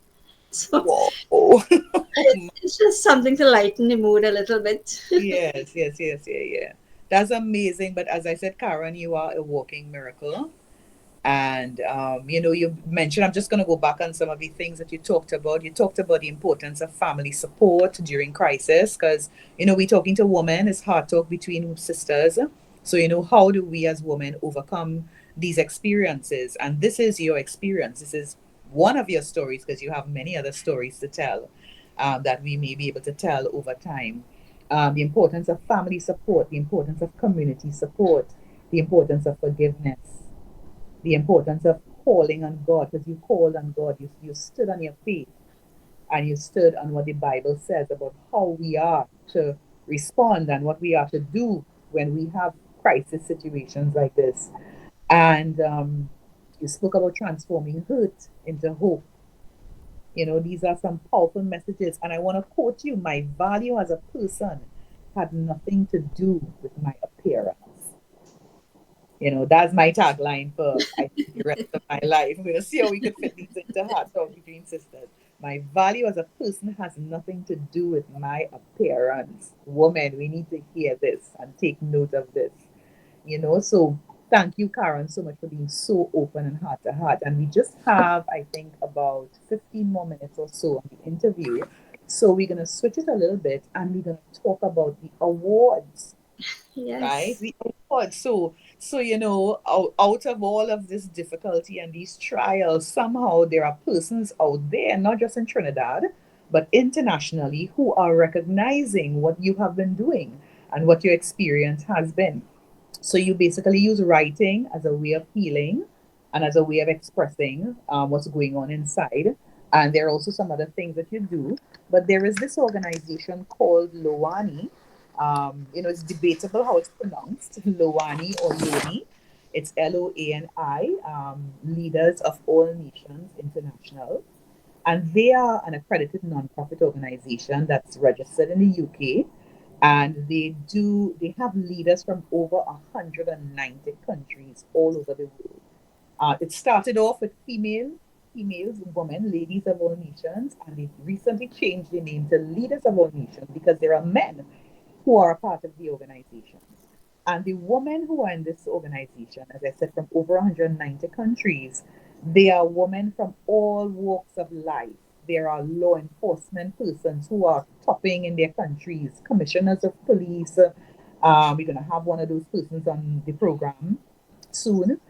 So Whoa. it's just something to lighten the mood a little bit. Yes, yes, yes, yeah, yeah. That's amazing. But as I said, Karen, you are a walking miracle. And you mentioned, I'm just going to go back on some of the things that you talked about. You talked about the importance of family support during crisis because, we're talking to women, it's hard talk between sisters. So, how do we as women overcome these experiences? And this is your experience. This is one of your stories because you have many other stories to tell that we may be able to tell over time. The importance of family support, the importance of community support, the importance of forgiveness, the importance of calling on God, because you called on God, you stood on your faith, and you stood on what the Bible says about how we are to respond and what we are to do when we have crisis situations like this. And you spoke about transforming hurt into hope. These are some powerful messages. And I want to quote you: my value as a person had nothing to do with my appearance. That's my tagline for, I think, the rest of my life. We'll see how we could fit these into Hot Talk Between Sisters. My value as a person has nothing to do with my appearance. Woman, we need to hear this and take note of this. So thank you, Karen, so much for being so open and heart to heart. And we just have, I think, about 15 more minutes or so on the interview. So we're going to switch it a little bit and we're going to talk about the awards, right? Yes. The awards. So out of all of this difficulty and these trials, somehow there are persons out there, not just in Trinidad, but internationally, who are recognizing what you have been doing and what your experience has been. So you basically use writing as a way of healing and as a way of expressing what's going on inside. And there are also some other things that you do. But there is this organization called Lowani. It's debatable how it's pronounced, Lowani or Loni. It's Loani, Leaders of All Nations International. And they are an accredited nonprofit organization that's registered in the UK, and they have leaders from over 190 countries all over the world. It started off with females, women, ladies of all nations, and they've recently changed the name to Leaders of All Nations because there are men who are a part of the organization. And the women who are in this organization, as I said, from over 190 countries, they are women from all walks of life. There are law enforcement persons who are topping in their countries, commissioners of police. We're going to have one of those persons on the program soon.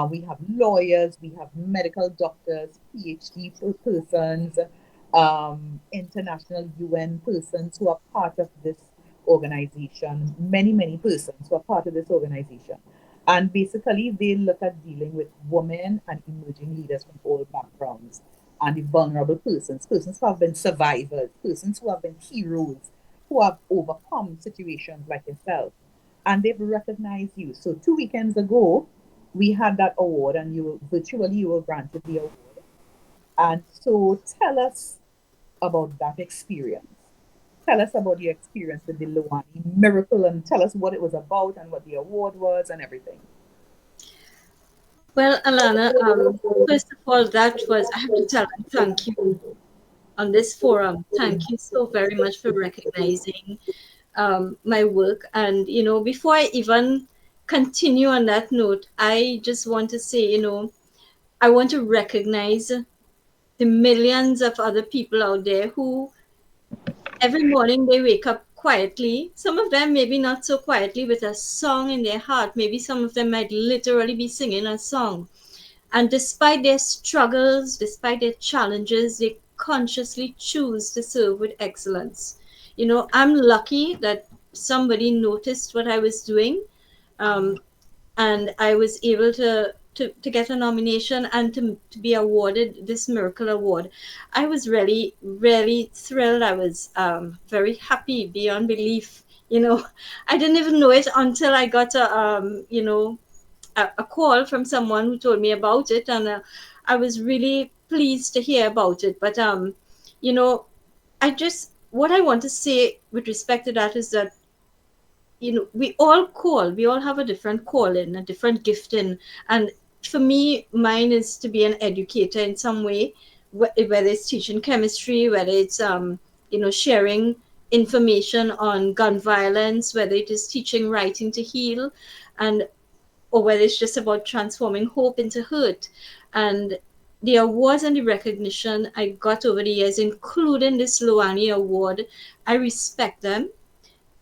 We have lawyers, we have medical doctors, PhD persons, international UN persons who are part of this organization, many persons who are part of this organization. And basically, they look at dealing with women and emerging leaders from all backgrounds and the vulnerable persons who have been survivors, persons who have been heroes, who have overcome situations like yourself. And they've recognized you. So 2 weekends ago, we had that award, and you were granted the award. And so tell us about that experience. Tell us about your experience with the Luwani miracle, and tell us what it was about and what the award was and everything. Well, Alana, first of all, that was, I have to tell you, thank you on this forum. Thank you so very much for recognizing my work. And, before I even continue on that note, I just want to say, I want to recognize the millions of other people out there who every morning they wake up quietly. Some of them maybe not so quietly with a song in their heart. Maybe some of them might literally be singing a song. And despite their struggles, despite their challenges, they consciously choose to serve with excellence. I'm lucky that somebody noticed what I was doing. Um, and I was able to get a nomination and to be awarded this Miracle Award. I was really, really thrilled. I was very happy beyond belief. I didn't even know it until I got a call from someone who told me about it, and I was really pleased to hear about it. But you know, I just what I want to say with respect to that is that we all have a different calling, a different gifting, and for me mine is to be an educator in some way, whether it's teaching chemistry, whether it's sharing information on gun violence, whether it is teaching writing to heal, and or whether it's just about transforming hope into hurt. And the awards and the recognition I got over the years, including this Loani Award, I respect them,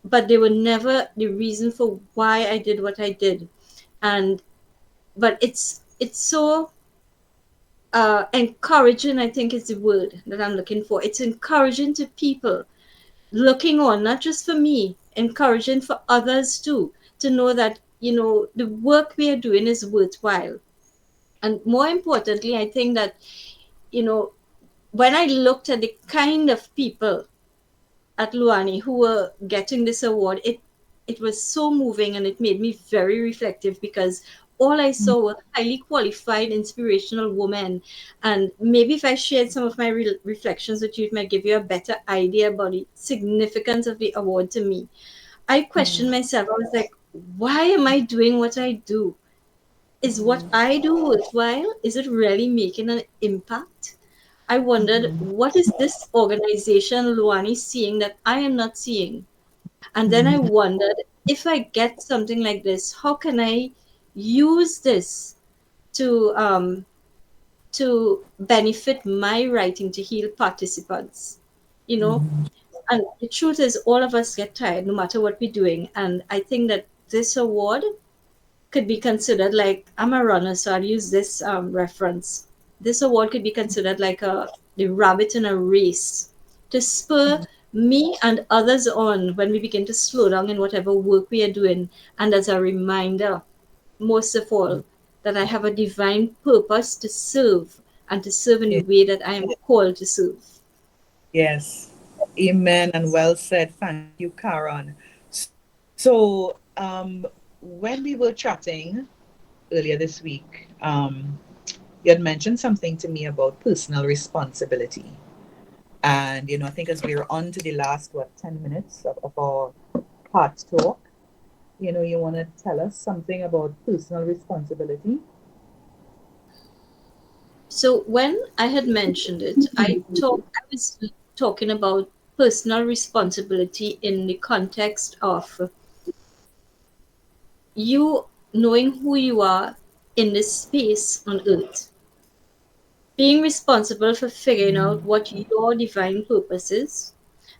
but they were never the reason for why I did what I did. And but it's so encouraging, I think is the word that I'm looking for. It's encouraging to people looking on, not just for me, encouraging for others too, to know that, the work we are doing is worthwhile. And more importantly, I think that, you know, when I looked at the kind of people at Luani who were getting this award, it was so moving and it made me very reflective because all I saw were highly qualified, inspirational women. And maybe if I shared some of my reflections with you, it might give you a better idea about the significance of the award to me. I questioned myself. I was like, why am I doing what I do? Is what I do worthwhile? Is it really making an impact? I wondered, what is this organization, Luani, seeing that I am not seeing? And then I wondered, if I get something like this, how can I use this to benefit my writing to heal participants? You know, and the truth is, all of us get tired, no matter what we're doing. And I think that this award could be considered like, I'm a runner, so I'll use this reference. This award could be considered like the rabbit in a race to spur me and others on when we begin to slow down in whatever work we are doing. And as a reminder, most of all, that I have a divine purpose to serve and to serve in the Yeah. way that I am called to serve. Yes. Amen and well said. Thank you, Caron. So, when we were chatting earlier this week, you had mentioned something to me about personal responsibility. And, I think as we're on to the last, 10 minutes of our part talk, you want to tell us something about personal responsibility? So when I had mentioned it, I was talking about personal responsibility in the context of you knowing who you are in this space on earth, being responsible for figuring out what your divine purpose is,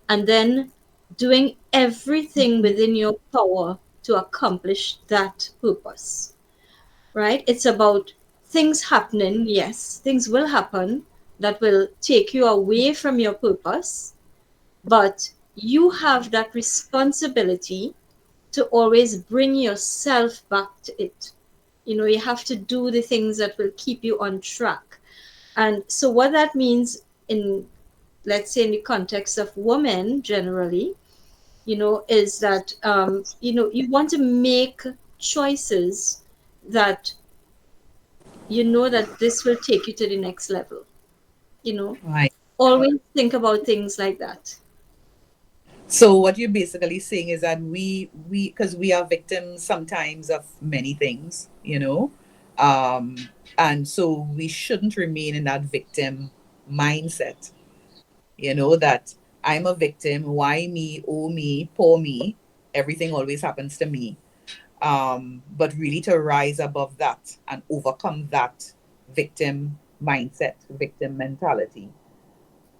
and then doing everything within your power to accomplish that purpose. Right? It's about things happening. Yes, things will happen that will take you away from your purpose, but you have that responsibility to always bring yourself back to it. You have to do the things that will keep you on track. And so, what that means in, let's say, in the context of women generally, is that, you want to make choices that that this will take you to the next level. You know, Right. always think about things like that. So what you're basically saying is that because we are victims sometimes of many things, and so we shouldn't remain in that victim mindset, that I'm a victim, why me, oh me, poor me, everything always happens to me. But really to rise above that and overcome that victim mindset, victim mentality,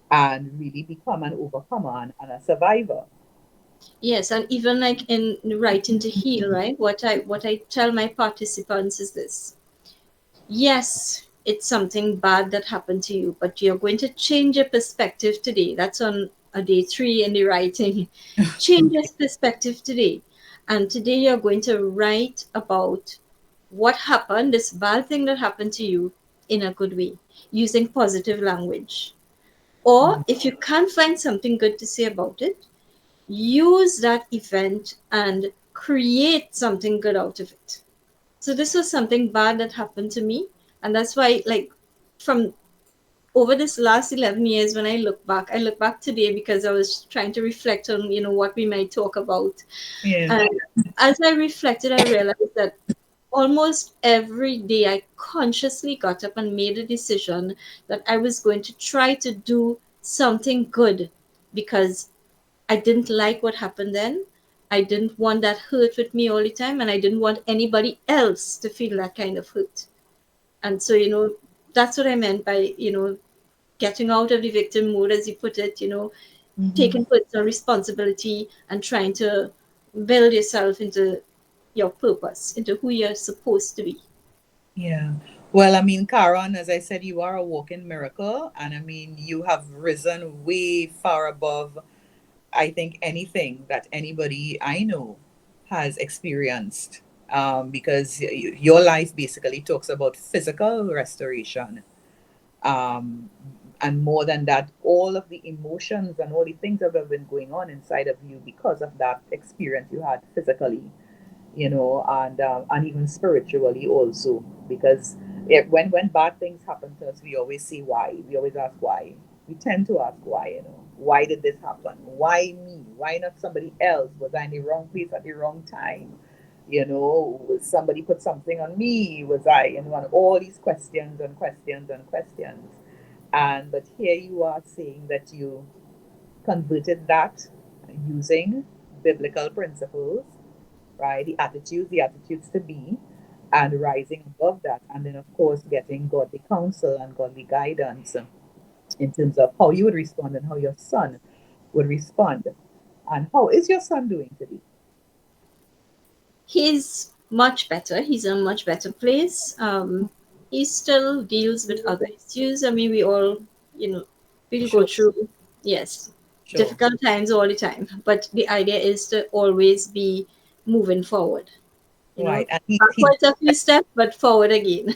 and really become an overcomer and a survivor. Yes, and even like in writing to heal, right? What I tell my participants is this: yes, it's something bad that happened to you, but you're going to change your perspective today. That's on a day three in the writing. Change your perspective today. And today you're going to write about what happened, this bad thing that happened to you, in a good way, using positive language. Or if you can't find something good to say about it, use that event and create something good out of it. So this was something bad that happened to me, and that's why, like, from over this last 11 years, when I look back today because I was trying to reflect on what we might talk about. Yeah. And as I reflected, I realized that almost every day I consciously got up and made a decision that I was going to try to do something good, because I didn't like what happened then. I didn't want that hurt with me all the time, and I didn't want anybody else to feel that kind of hurt. And so, that's what I meant by, getting out of the victim mode, as you put it, taking personal responsibility and trying to build yourself into your purpose, into who you're supposed to be. Yeah. Well, I mean, Caron, as I said, you are a walking miracle. And I mean, you have risen way far above I think anything that anybody I know has experienced, because your life basically talks about physical restoration. Um, and more than that, all of the emotions and all the things that have been going on inside of you because of that experience you had physically, and even spiritually also. Because when bad things happen to us, we always say why. We always ask why. We tend to ask why. Why did this happen? Why me? Why not somebody else? Was I in the wrong place at the wrong time? Was somebody put something on me? Was I? And all these questions and questions and questions. And but here you are saying that you converted that using biblical principles, right? The attitudes to be, and rising above that. And then, of course, getting godly counsel and godly guidance in terms of how you would respond and how your son would respond. And how is your son doing today? He's much better. He's in a much better place. He still deals with other issues. I mean, we all, you know, we'll go Sure, through, yes, sure. difficult times all the time. But the idea is to always be moving forward. You know, Right. And he backwards a few steps, but forward again.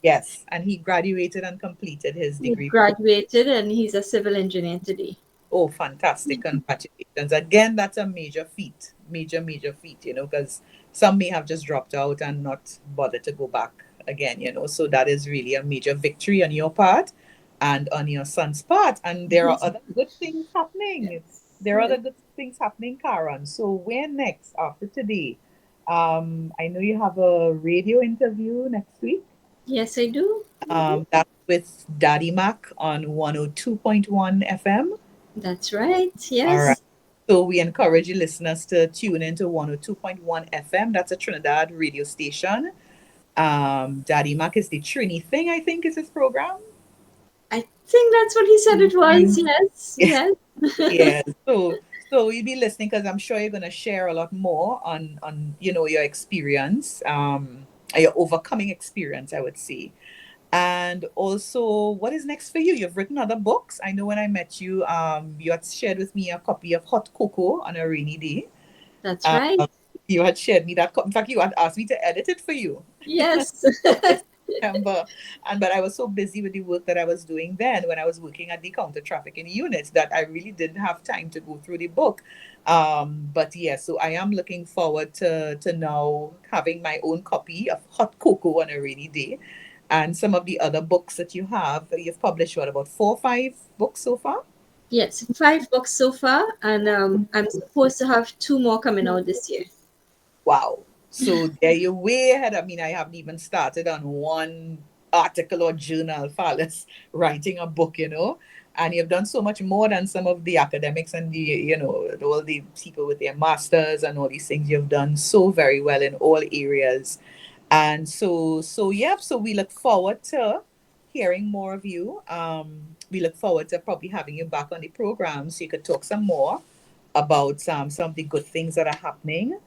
yes, and he graduated and completed his He degree. graduated and he's a civil engineer today. Oh, fantastic. Congratulations. Again, that's a major feat. Major feat, because some may have just dropped out and not bothered to go back again. So that is really a major victory on your part and on your son's part. And there are Yes, other good things happening. There are yes, other good things happening, Caron. So where next after today? I know you have a radio interview next week. yes, I do. That's with Daddy Mac on 102.1 FM. That's right. All right. Yes, So we encourage you listeners to tune into 102.1 FM. That's a Trinidad radio station. Daddy Mac is the Trini thing, I think, is his program. I think that's what he said it was. Mhm. Yes, yes. Yeah. So you'll be listening because I'm sure you're gonna share a lot more on your experience, your overcoming experience, I would say. And also, what is next for you? You've written other books. I know when I met you, you had shared with me a copy of Hot Cocoa on a Rainy Day. That's Um, right. you had shared me that. In fact, you had asked me to edit it for you. Yes. Yes, I remember. But I was so busy with the work that I was doing then when I was working at the counter trafficking unit that I really didn't have time to go through the book. But yeah, so I am looking forward to now having my own copy of Hot Cocoa on a Rainy Day, and some of the other books that you have. You've published what, about 4 or 5 books so far? Yes, 5 books so far, and I'm supposed to have 2 more coming out this year. Wow. So there you're way ahead. I mean, I haven't even started on one article or journal, far less writing a book. And you've done so much more than some of the academics and all the people with their masters and all these things. You've done so very well in all areas. And so yeah, so we look forward to hearing more of you. We look forward to probably having you back on the program so you could talk some more about some of the good things that are happening.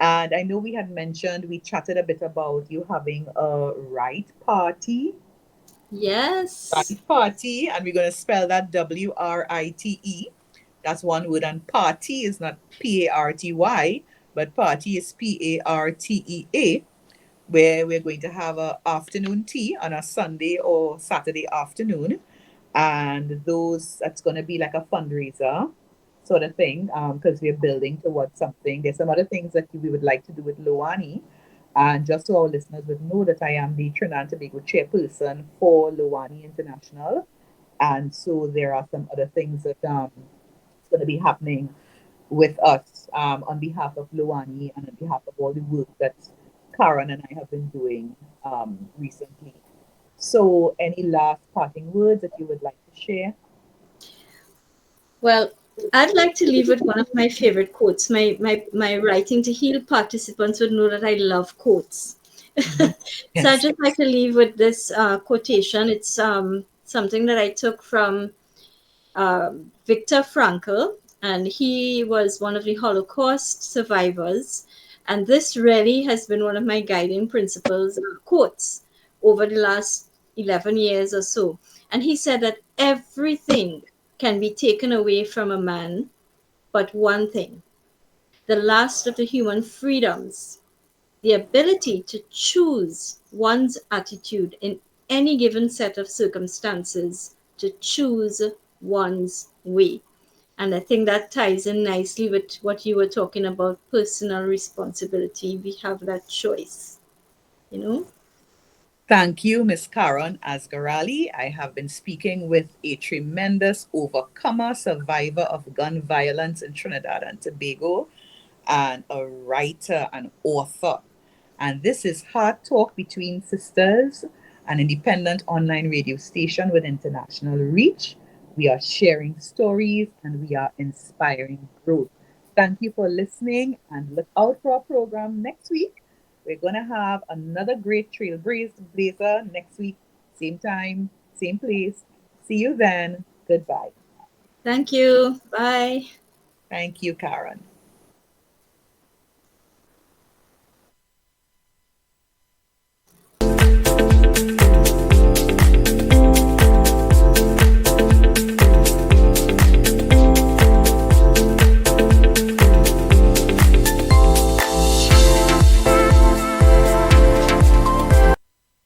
And I know we had mentioned, we chatted a bit about you having a Yes. right party, and we're going to spell that WRITE. That's one word, and party is not PARTY, but party is PARTEA, where we're going to have a afternoon tea on a Sunday or Saturday afternoon, and that's going to be like a fundraiser sort of thing, because we're building towards something. There's some other things that we would like to do with Loani, and just so our listeners would know that I am the Trinidad and Tobago chairperson for Loani International, and so there are some other things that is going to be happening with us, on behalf of Loani and on behalf of all the work that Caron and I have been doing recently. So, any last parting words that you would like to share? Well, I'd like to leave with one of my favorite quotes. My writing to heal participants would know that I love quotes. Mhm. So I'd Yes. just like to leave with this quotation. It's something that I took from Viktor Frankl, and he was one of the Holocaust survivors. And this really has been one of my guiding principles, quotes, over the last 11 years or so. And he said that everything can be taken away from a man, but one thing: the last of the human freedoms, the ability to choose one's attitude in any given set of circumstances, to choose one's way. And I think that ties in nicely with what you were talking about, personal responsibility. We have that choice, you know? Thank you, Miss Caron Asgarali. I have been speaking with a tremendous overcomer, survivor of gun violence in Trinidad and Tobago, and a writer and author. And this is Heart Talk Between Sisters, an independent online radio station with international reach. We are sharing stories and we are inspiring growth. Thank you for listening and look out for our program next week. We're going to have another great trailblazer next week, same time, same place. See you then. Goodbye. Thank you. Bye. Thank you, Karen.